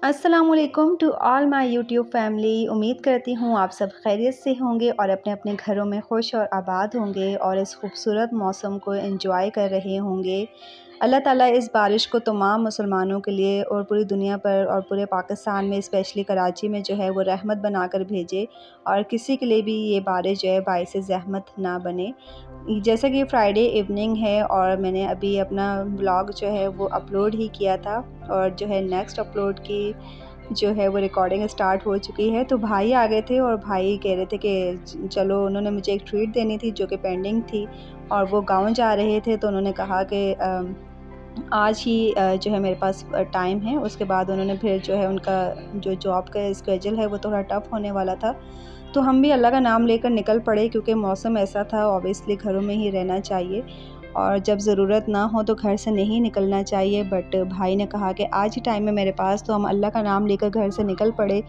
अस्सलामुअलैकुम to all my YouTube family. उम्मीद करती हूँ आप सब खैरियत से होंगे और अपने अपने घरों में खुश और आबाद होंगे और इस खूबसूरत मौसम को एंजॉय कर रहे होंगे। अल्लाह ताला इस बारिश को तमाम मुसलमानों के लिए और पूरी दुनिया पर और पूरे पाकिस्तान में स्पेशली कराची में जो है वो रहमत बनाकर भेजे और किसी के लिए भी ये बारिश जो है बाइस ज़हमत ना बने। जैसा कि फ्राइडे इवनिंग है और मैंने अभी अपना व्लॉग जो है वो अपलोड ही किया था और जो है नेक्स्ट अपलोड की जो है वो रिकॉर्डिंग स्टार्ट हो चुकी है। तो भाई आ गए थे और भाई कह रहे थे कि चलो, उन्होंने मुझे एक ट्रीट देनी थी जो कि पेंडिंग थी और वो गाँव जा रहे थे। तो उन्होंने कहा कि आज ही जो है मेरे पास टाइम है। उसके बाद उन्होंने फिर जो है उनका जो जॉब का स्केड्यूल है वो थोड़ा टफ़ होने वाला था। तो हम भी अल्लाह का नाम लेकर निकल पड़े क्योंकि मौसम ऐसा था, ऑब्वियसली घरों में ही रहना चाहिए और जब ज़रूरत ना हो तो घर से नहीं निकलना चाहिए। बट भाई ने कहा कि आज ही टाइम है मेरे पास, तो हम अल्लाह का नाम लेकर घर से निकल पड़े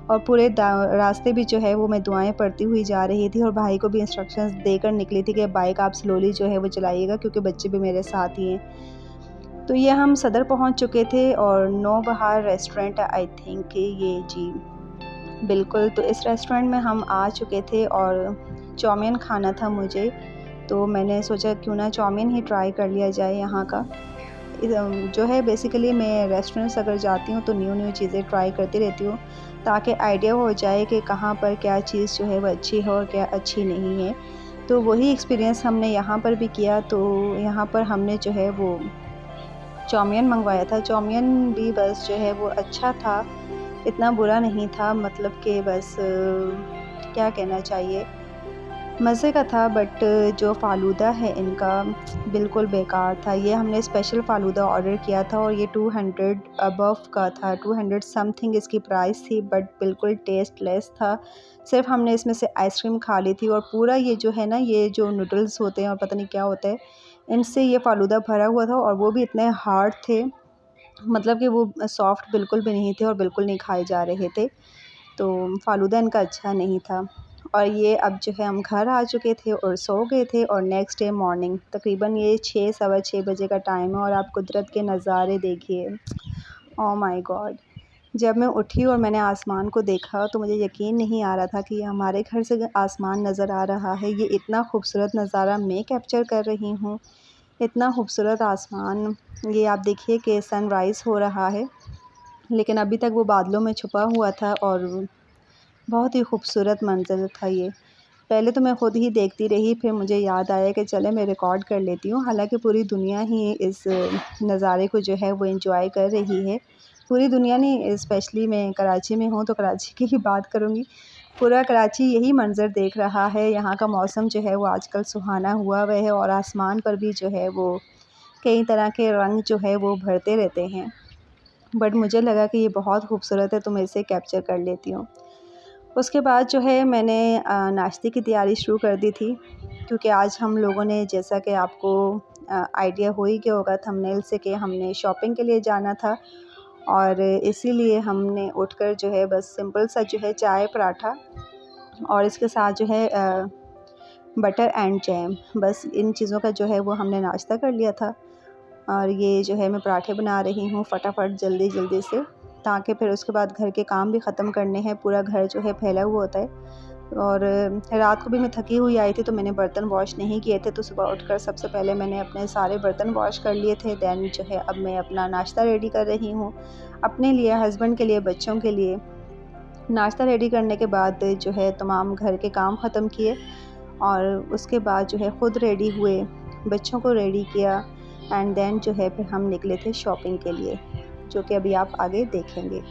और पूरे रास्ते भी जो है वो मैं दुआएं पढ़ती हुई जा रही थी और भाई को भी इंस्ट्रक्शंस देकर निकली थी कि बाइक आप स्लोली जो है वो चलाइएगा क्योंकि बच्चे भी मेरे साथ ही हैं। तो ये हम सदर पहुंच चुके थे और नौबहार रेस्टोरेंट आई थिंक ये जी बिल्कुल। तो इस रेस्टोरेंट में हम आ चुके थे और चाउमीन खाना था मुझे, तो मैंने सोचा क्यों ना चाउमीन ही ट्राई कर लिया जाए यहाँ का। जो है बेसिकली मैं रेस्टोरेंट्स अगर जाती हूँ तो न्यू न्यू चीज़ें ट्राई करती रहती हूँ ताकि आइडिया हो जाए कि कहाँ पर क्या चीज़ जो है वो अच्छी है और क्या अच्छी नहीं है। तो वही एक्सपीरियंस हमने यहाँ पर भी किया। तो यहाँ पर हमने जो है वो चाउमीन मंगवाया था। चाउमीन भी बस जो है वो अच्छा था, इतना बुरा नहीं था, मतलब कि बस क्या कहना चाहिए, मज़े का था। बट जो फ़ालूदा है इनका बिल्कुल बेकार था। ये हमने स्पेशल फ़ालूदा ऑर्डर किया था और ये 200 अबव का था, 200 समथिंग इसकी प्राइस थी, बट बिल्कुल टेस्टलेस था। सिर्फ हमने इसमें से आइसक्रीम खा ली थी और पूरा ये जो है ना, ये जो नूडल्स होते हैं और पता नहीं क्या होता है, इनसे ये फ़ालूदा भरा हुआ था और वो भी इतने हार्ड थे, मतलब कि वो सॉफ्ट बिल्कुल भी नहीं थे और बिल्कुल नहीं खाए जा रहे थे। तो फ़ालूदा इनका अच्छा नहीं था। और ये अब जो है हम घर आ चुके थे और सो गए थे और नेक्स्ट डे मॉर्निंग तकरीबन ये 6 सवा 6 बजे का टाइम है और आप कुदरत के नज़ारे देखिए। Oh my God! जब मैं उठी और मैंने आसमान को देखा तो मुझे यकीन नहीं आ रहा था कि ये हमारे घर से आसमान नज़र आ रहा है। ये इतना खूबसूरत नज़ारा मैं कैप्चर कर रही हूँ, इतना खूबसूरत आसमान। ये आप देखिए कि सनराइज़ हो रहा है, लेकिन अभी तक वो बादलों में छुपा हुआ था और बहुत ही खूबसूरत मंज़र था ये। पहले तो मैं ख़ुद ही देखती रही, फिर मुझे याद आया कि चले मैं रिकॉर्ड कर लेती हूँ। हालांकि पूरी दुनिया ही इस नज़ारे को जो है वो एंजॉय कर रही है। पूरी दुनिया नहीं, स्पेशली मैं कराची में हूँ तो कराची की ही बात करूँगी। पूरा कराची यही मंज़र देख रहा है। यहाँ का मौसम जो है वो आजकल सुहाना हुआ हुआ है और आसमान पर भी जो है वो कई तरह के रंग जो है वो भरते रहते हैं। बट मुझे लगा कि ये बहुत खूबसूरत है तो मैं इसे कैप्चर कर लेती हूँ। उसके बाद जो है मैंने नाश्ते की तैयारी शुरू कर दी थी क्योंकि आज हम लोगों ने, जैसा कि आपको आइडिया हो ही गया होगा थंबनेल से, कि हमने शॉपिंग के लिए जाना था और इसीलिए हमने उठकर जो है बस सिंपल सा जो है चाय पराठा और इसके साथ जो है बटर एंड जैम, बस इन चीज़ों का जो है वो हमने नाश्ता कर लिया था। और ये जो है मैं पराठे बना रही हूँ फटाफट जल्दी जल्दी से, ताकि फिर उसके बाद घर के काम भी ख़त्म करने हैं। पूरा घर जो है फैला हुआ होता है और रात को भी मैं थकी हुई आई थी तो मैंने बर्तन वॉश नहीं किए थे। तो सुबह उठकर सबसे पहले मैंने अपने सारे बर्तन वॉश कर लिए थे। दैन जो है अब मैं अपना नाश्ता रेडी कर रही हूँ अपने लिए, हस्बैंड के लिए, बच्चों के लिए। नाश्ता रेडी करने के बाद जो है तमाम घर के काम ख़त्म किए और उसके बाद जो है ख़ुद रेडी हुए, बच्चों को रेडी किया एंड देन जो है फिर हम निकले थे शॉपिंग के लिए, जो कि अभी आप आगे देखेंगे।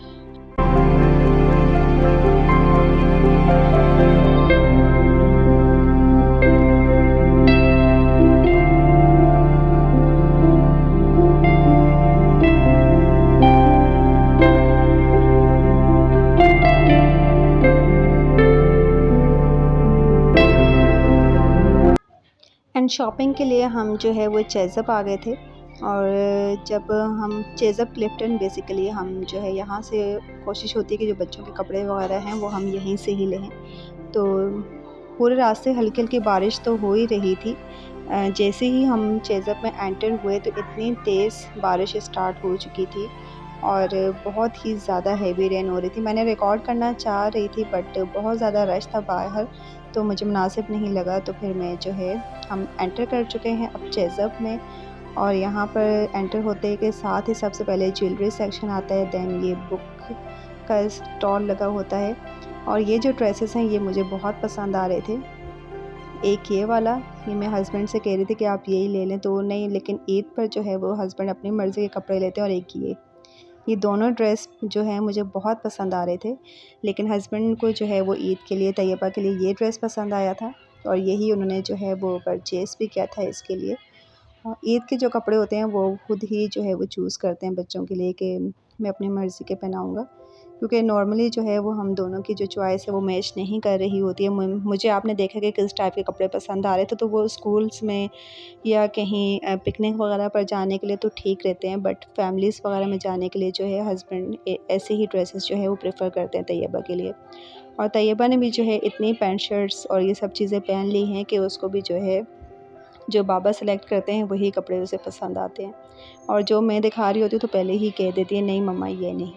एंड शॉपिंग के लिए हम जो है वो चेज़अप आ गए थे और जब हम चेज़अप क्लिफ्टन, बेसिकली हम जो है यहाँ से कोशिश होती है कि जो बच्चों के कपड़े वगैरह हैं वो हम यहीं से ही लें। तो पूरे रास्ते हल्की हल्की बारिश तो हो ही रही थी। जैसे ही हम चेज़अप में एंटर हुए तो इतनी तेज़ बारिश स्टार्ट हो चुकी थी और बहुत ही ज़्यादा हेवी रेन हो रही थी। मैंने रिकॉर्ड करना चाह रही थी बट बहुत ज़्यादा रश था बाहर, तो मुझे मुनासिब नहीं लगा। तो फिर मैं जो है, हम एंटर कर चुके हैं अब चेज़अप में, और यहाँ पर एंटर होते के साथ ही सबसे पहले ज्वेलरी सेक्शन आता है, दैन ये बुक का स्टॉल लगा होता है। और ये जो ड्रेसेस हैं ये मुझे बहुत पसंद आ रहे थे। एक ये वाला, ये मैं हस्बैंड से कह रही थी कि आप यही ले लें, तो नहीं, लेकिन ईद पर जो है वो हस्बैंड अपनी मर्ज़ी के कपड़े लेते हैं। और एक ये दोनों ड्रेस जो हैं मुझे बहुत पसंद आ रहे थे, लेकिन हस्बैंड को जो है वो ईद के लिए, तैयबा के लिए ये ड्रेस पसंद आया था, और यही उन्होंने जो है वो परचेज़ भी किया था इसके लिए। और ईद के जो कपड़े होते हैं वो खुद ही जो है वो चूज़ करते हैं बच्चों के लिए कि मैं अपनी मर्ज़ी के पहनाऊँगा, क्योंकि नॉर्मली जो है वो हम दोनों की जो चॉइस है वो मैच नहीं कर रही होती है। मुझे आपने देखा कि किस टाइप के कपड़े पसंद आ रहे थे, तो वो स्कूल्स में या कहीं पिकनिक वगैरह पर जाने के लिए तो ठीक रहते हैं, बट फैमिलीज़ वगैरह में जाने के लिए जो है हस्बैंड ऐसे ही ड्रेसेस जो है वो प्रेफर करते हैं तैयबा के लिए। और तैयबा ने भी जो है इतनी पैंट शर्ट्स और ये सब चीज़ें पहन ली हैं कि उसको भी जो है, जो बाबा सेलेक्ट करते हैं वही कपड़े उसे पसंद आते हैं, और जो मैं दिखा रही होती हूँ तो पहले ही कह देती है नहीं मम्मा ये नहीं।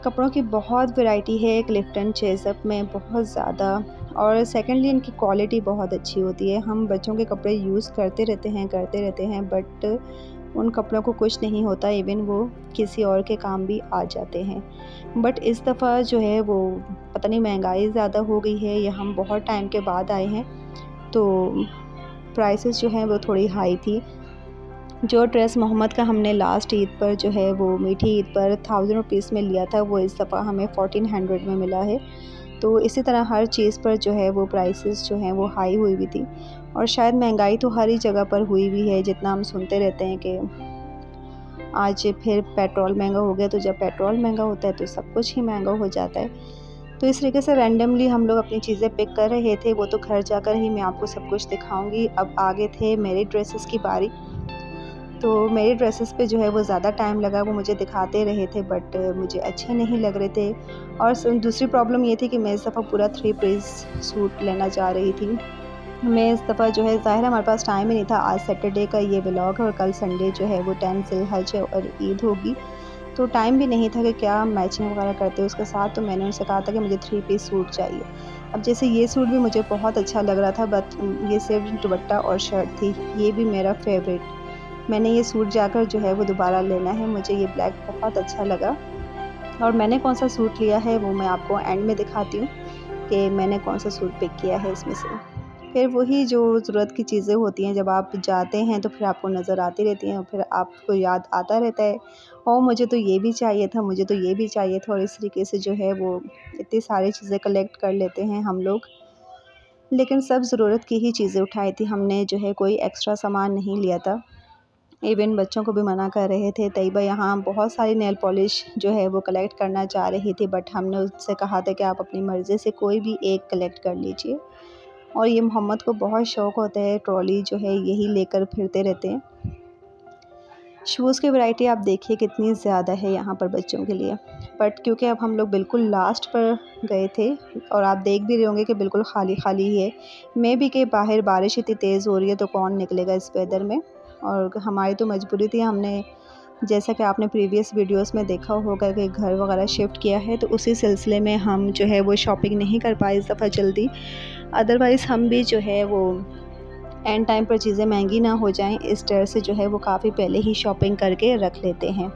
कपड़ों की बहुत वैरायटी है क्लिफ्टन चेज़अप में, बहुत ज़्यादा। और सेकेंडली इनकी क्वालिटी बहुत अच्छी होती है। हम बच्चों के कपड़े यूज़ करते रहते हैं बट उन कपड़ों को कुछ नहीं होता, इवन वो किसी और के काम भी आ जाते हैं। बट इस दफ़ा जो है वो पता नहीं महंगाई ज़्यादा हो गई है या हम बहुत टाइम के बाद आए हैं, तो प्राइसेस जो हैं वो थोड़ी हाई थी। जो ड्रेस मोहम्मद का हमने लास्ट ईद पर जो है वो मीठी ईद पर 1000 रुपीज़ में लिया था, वो इस दफ़ा हमें 1400 में मिला है। तो इसी तरह हर चीज़ पर जो है वो प्राइसेस जो हैं वो हाई हुई हुई थी, और शायद महंगाई तो हर ही जगह पर हुई हुई है। जितना हम सुनते रहते हैं कि आज फिर पेट्रोल महंगा हो गया, तो जब पेट्रोल महंगा होता है तो सब कुछ ही महंगा हो जाता है। तो इस तरीके से रैंडमली हम लोग अपनी चीज़ें पिक कर रहे थे, वो तो घर जाकर ही मैं आपको सब कुछ दिखाऊंगी। अब आगे थे मेरी ड्रेसेस की बारी, तो मेरे ड्रेसेस पे जो है वो ज़्यादा टाइम लगा, वो मुझे दिखाते रहे थे बट मुझे अच्छे नहीं लग रहे थे। और दूसरी प्रॉब्लम ये थी कि मैं इस दफ़ा पूरा 3 पीस सूट लेना चाह रही थी। मैं इस दफ़ा जो है, ज़ाहिर है हमारे पास टाइम ही नहीं था। आज सैटरडे का ये व्लॉग है और कल संडे जो है वो 10 ज़िलहज और ईद होगी, तो टाइम भी नहीं था कि क्या मैचिंग वगैरह करते उसके साथ। तो मैंने उनसे कहा था कि मुझे 3 पीस सूट चाहिए। अब जैसे ये सूट भी मुझे बहुत अच्छा लग रहा था, बट ये सिर्फ दुपट्टा और शर्ट थी, ये भी मेरा फेवरेट। मैंने ये सूट जाकर जो है वो दोबारा लेना है, मुझे ये ब्लैक बहुत अच्छा लगा। और मैंने कौन सा सूट लिया है वो मैं आपको एंड में दिखाती हूँ कि मैंने कौन सा सूट पिक किया है इसमें से। फिर वही जो ज़रूरत की चीज़ें होती हैं, जब आप जाते हैं तो फिर आपको नज़र आती रहती हैं और फिर आपको याद आता रहता है, और मुझे तो ये भी चाहिए था, मुझे तो ये भी चाहिए था। और इस तरीके से जो है वो इतनी सारी चीज़ें कलेक्ट कर लेते हैं हम लोग, लेकिन सब ज़रूरत की ही चीज़ें उठाई थी हमने, जो है कोई एक्स्ट्रा सामान नहीं लिया था। इवन बच्चों को भी मना कर रहे थे। तैयबा यहाँ बहुत सारी नेल पॉलिश जो है वो कलेक्ट करना चाह रही थी, बट हमने उससे कहा था कि आप अपनी मर्ज़ी से कोई भी एक कलेक्ट कर लीजिए। और ये मोहम्मद को बहुत शौक़ होता है, ट्रॉली जो है यही लेकर फिरते रहते हैं। शूज़ की वैरायटी आप देखिए कितनी ज़्यादा है यहाँ पर बच्चों के लिए, बट क्योंकि अब हम लोग बिल्कुल लास्ट पर गए थे और आप देख भी रहे होंगे कि बिल्कुल खाली खाली ही है। मे भी कि बाहर बारिश इतनी तेज़ हो रही है तो कौन निकलेगा इस वेदर में, और हमारी तो मजबूरी थी। हमने, जैसा कि आपने प्रीवियस वीडियोस में देखा होगा कि घर वगैरह शिफ्ट किया है, तो उसी सिलसिले में हम जो है वो शॉपिंग नहीं कर पाए इस दफ़ा जल्दी। अदरवाइज़ हम भी जो है वो एंड टाइम पर चीज़ें महंगी ना हो जाएं, इस डर से जो है वो काफ़ी पहले ही शॉपिंग करके रख लेते हैं।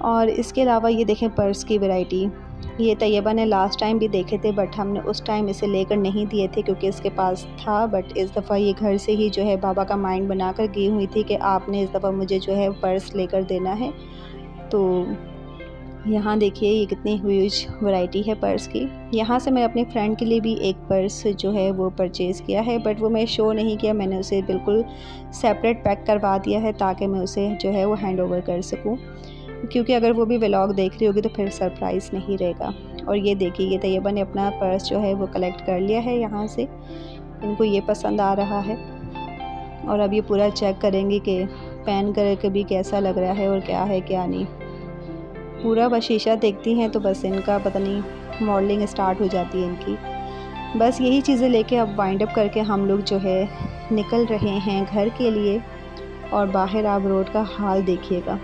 और इसके अलावा ये देखें पर्स की वैरायटी, ये तैयबा ने लास्ट टाइम भी देखे थे बट हमने उस टाइम इसे लेकर नहीं दिए थे क्योंकि इसके पास था। बट इस दफ़ा ये घर से ही जो है बाबा का माइंड बना कर गई हुई थी कि आपने इस दफ़ा मुझे जो है पर्स लेकर देना है। तो यहाँ देखिए ये कितनी ह्यूज वैरायटी है पर्स की। यहाँ से मैंने अपनी फ्रेंड के लिए भी एक पर्स जो है वो परचेज़ किया है, बट वो मैं शो नहीं किया, मैंने उसे बिल्कुल सेपरेट पैक करवा दिया है ताकि मैं उसे जो है वो हैंड ओवर कर सकूँ, क्योंकि अगर वो भी व्लॉग देख रही होगी तो फिर सरप्राइज़ नहीं रहेगा। और ये देखिए ये तैयबा ने अपना पर्स जो है वो कलेक्ट कर लिया है यहाँ से, इनको ये पसंद आ रहा है। और अब ये पूरा चेक करेंगे कि पहन कर भी कैसा लग रहा है और क्या है क्या नहीं। पूरा बस शीशा देखती हैं तो बस इनका पता नहीं मॉडलिंग स्टार्ट हो जाती है इनकी। बस यही चीज़ें लेके अब वाइंड अप करके हम लोग जो है निकल रहे हैं घर के लिए। और बाहर आप रोड का हाल देखिएगा,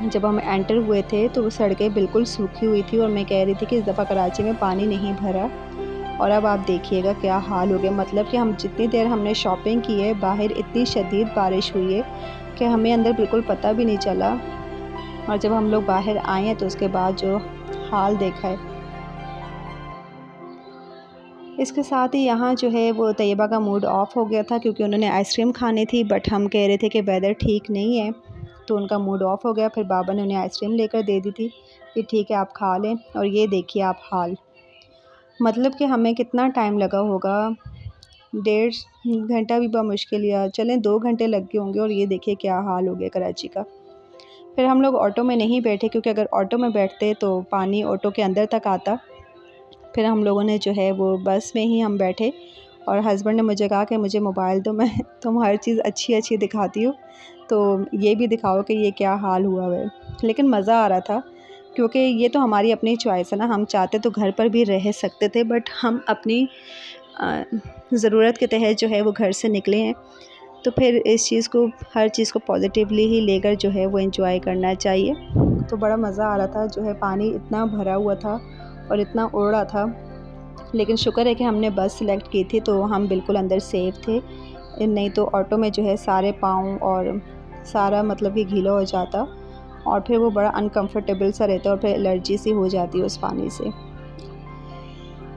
जब हम एंटर हुए थे तो वो सड़कें बिल्कुल सूखी हुई थी और मैं कह रही थी कि इस दफ़ा कराची में पानी नहीं भरा। और अब आप देखिएगा क्या हाल हो गया। मतलब कि हम जितनी देर हमने शॉपिंग की है, बाहर इतनी शदीद बारिश हुई है कि हमें अंदर बिल्कुल पता भी नहीं चला। और जब हम लोग बाहर आए हैं तो उसके बाद जो हाल देखा है। इसके साथ ही यहाँ जो है वो तैयबा का मूड ऑफ़ हो गया था क्योंकि उन्होंने आइसक्रीम खानी थी, बट हम कह रहे थे कि वेदर ठीक नहीं है, तो उनका मूड ऑफ़ हो गया। फिर बाबा ने उन्हें आइसक्रीम लेकर दे दी थी कि ठीक है आप खा लें। और ये देखिए आप हाल, मतलब कि हमें कितना टाइम लगा होगा, 1.5 घंटा भी मुश्किल, या चलें 2 घंटे लग गए होंगे। और ये देखिए क्या हाल हो गया कराची का। फिर हम लोग ऑटो में नहीं बैठे क्योंकि अगर ऑटो में बैठते तो पानी ऑटो के अंदर तक आता। फिर हम लोगों ने जो है वो बस में ही हम बैठे और हस्बैंड ने मुझे कहा कि मुझे मोबाइल दो, मैं तुम हर चीज़ अच्छी अच्छी दिखाती हो, तो ये भी दिखाओ कि ये क्या हाल हुआ है। लेकिन मज़ा आ रहा था क्योंकि ये तो हमारी अपनी चॉइस है ना, हम चाहते तो घर पर भी रह सकते थे, बट हम अपनी ज़रूरत के तहत जो है वो घर से निकले हैं। तो फिर इस चीज़ को, हर चीज़ को पॉजिटिवली ही लेकर जो है वो एंजॉय करना चाहिए। तो बड़ा मज़ा आ रहा था, जो है पानी इतना भरा हुआ था और इतना उड़ रहा था। लेकिन शुक्र है कि हमने बस सिलेक्ट की थी तो हम बिल्कुल अंदर सेफ़ थे, नहीं तो ऑटो में जो है सारे पाँव और सारा मतलब कि गीला हो जाता और फिर वो बड़ा अनकंफर्टेबल सा रहता और फिर एलर्जी सी हो जाती है उस पानी से।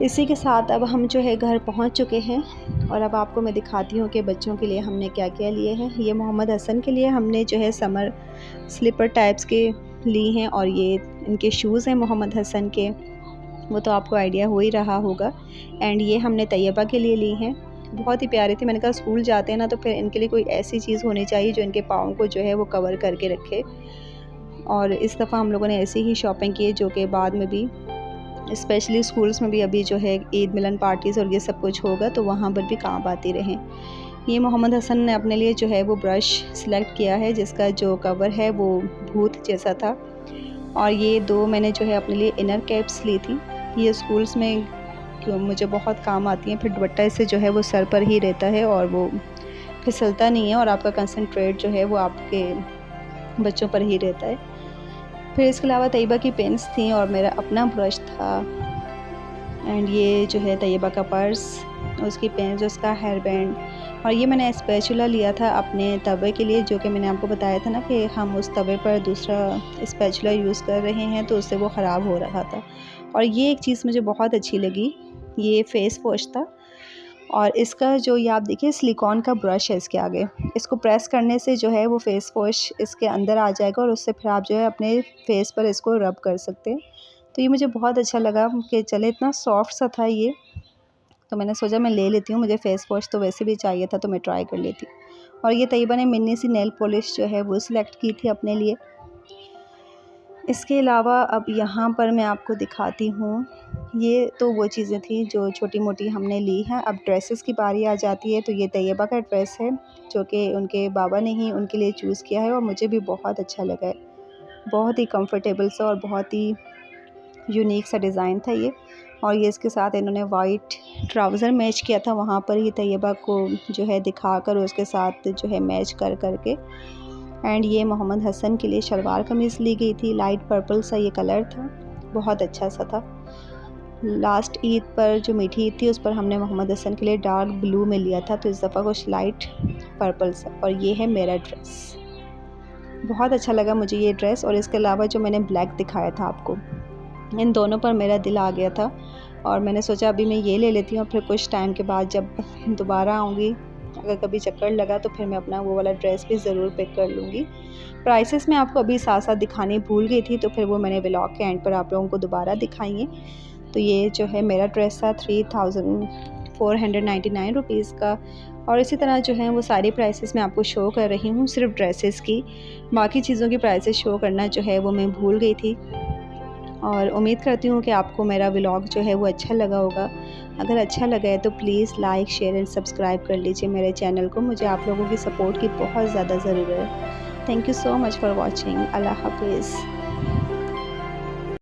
इसी के साथ अब हम जो है घर पहुंच चुके हैं और अब आपको मैं दिखाती हूँ कि बच्चों के लिए हमने क्या क्या लिए हैं। ये मोहम्मद हसन के लिए हमने जो है समर स्लीपर टाइप्स के लिए हैं और ये इनके शूज़ हैं मोहम्मद हसन के, वो तो आपको आइडिया हो ही रहा होगा। एंड ये हमने तैयबा के लिए ली हैं, बहुत ही प्यारी थी। मैंने कहा स्कूल जाते हैं ना तो फिर इनके लिए कोई ऐसी चीज़ होनी चाहिए जो इनके पाँव को जो है वो कवर करके रखे। और इस दफ़ा हम लोगों ने ऐसी ही शॉपिंग की जो कि बाद में भी, स्पेशली स्कूल्स में भी अभी जो है ईद मिलन पार्टीज़ और ये सब कुछ होगा तो वहाँ पर भी काम आती रहें। ये मोहम्मद हसन ने अपने लिए जो है वो ब्रश सिलेक्ट किया है जिसका जो कवर है वो भूत जैसा था। और ये 2 मैंने जो है अपने लिए इनर कैप्स ली थी, ये स्कूल्स में क्यों मुझे बहुत काम आती हैं। फिर दुपट्टा इससे जो है वो सर पर ही रहता है और वो फिसलता नहीं है और आपका कंसंट्रेट जो है वो आपके बच्चों पर ही रहता है। फिर इसके अलावा तैयबा की पेन्स थी और मेरा अपना ब्रश था। एंड ये जो है तैयबा का पर्स, उसकी पेन्स, उसका हेयर बैंड। और ये मैंने स्पैचुला लिया था अपने तवे के लिए, जो कि मैंने आपको बताया था ना कि हम उस तवे पर दूसरा स्पैचुला यूज़ कर रहे हैं तो उससे वो ख़राब हो रहा था। और ये एक चीज़ मुझे बहुत अच्छी लगी, ये फ़ेस वॉश था और इसका जो ये आप देखिए सिलिकॉन का ब्रश है इसके आगे, इसको प्रेस करने से जो है वो फ़ेस वॉश इसके अंदर आ जाएगा और उससे फिर आप जो है अपने फ़ेस पर इसको रब कर सकते हैं। तो ये मुझे बहुत अच्छा लगा कि चले, इतना सॉफ्ट सा था ये, तो मैंने सोचा मैं ले लेती हूँ, मुझे फ़ेस वॉश तो वैसे भी चाहिए था तो मैं ट्राई कर लेती। और ये तैयबा ने मिनी सी नेल पॉलिश जो है वो सिलेक्ट की थी अपने लिए। इसके अलावा अब यहाँ पर मैं आपको दिखाती हूँ, ये तो वो चीज़ें थी जो छोटी मोटी हमने ली हैं। अब ड्रेसेस की बारी आ जाती है, तो ये तैयबा का ड्रेस है जो कि उनके बाबा ने ही उनके लिए चूज़ किया है और मुझे भी बहुत अच्छा लगा है। बहुत ही कंफर्टेबल सा और बहुत ही यूनिक सा डिज़ाइन था ये। और ये इसके साथ इन्होंने वाइट ट्राउज़र मैच किया था, वहाँ पर ही तैयबा को जो है दिखाकर उसके साथ जो है मैच कर के। एंड ये मोहम्मद हसन के लिए शलवार कमीज़ ली गई थी, लाइट पर्पल सा ये कलर था, बहुत अच्छा सा था। लास्ट ईद पर जो मीठी ईद थी उस पर हमने मोहम्मद हसन के लिए डार्क ब्लू में लिया था, तो इस दफ़ा कुछ लाइट पर्पल सा। और ये है मेरा ड्रेस, बहुत अच्छा लगा मुझे ये ड्रेस। और इसके अलावा जो मैंने ब्लैक दिखाया था आपको, इन दोनों पर मेरा दिल आ गया था और मैंने सोचा अभी मैं ये ले लेती हूँ और फिर कुछ टाइम के बाद जब दोबारा आऊँगी, अगर कभी चक्कर लगा तो फिर मैं अपना वो वाला ड्रेस भी ज़रूर पिक कर लूँगी। प्राइसेस मैं आपको अभी साथ साथ दिखानी भूल गई थी, तो फिर वो मैंने व्लॉग के एंड पर आप लोगों को दोबारा दिखाई है। तो ये जो है मेरा ड्रेस था 3499 रुपीज़ का। और इसी तरह जो है वो सारी प्राइसेस मैं आपको शो कर रही हूँ, सिर्फ ड्रेसेस की, बाकी चीज़ों की प्राइसेस शो करना जो है वो मैं भूल गई थी। और उम्मीद करती हूँ कि आपको मेरा व्लॉग जो है वो अच्छा लगा होगा। अगर अच्छा लगा है तो please like, share and subscribe कर लीजिए मेरे चैनल को, मुझे आप लोगों की सपोर्ट की बहुत ज़्यादा ज़रूरत है। Thank you so much for watching. अल्लाह हाफिज़।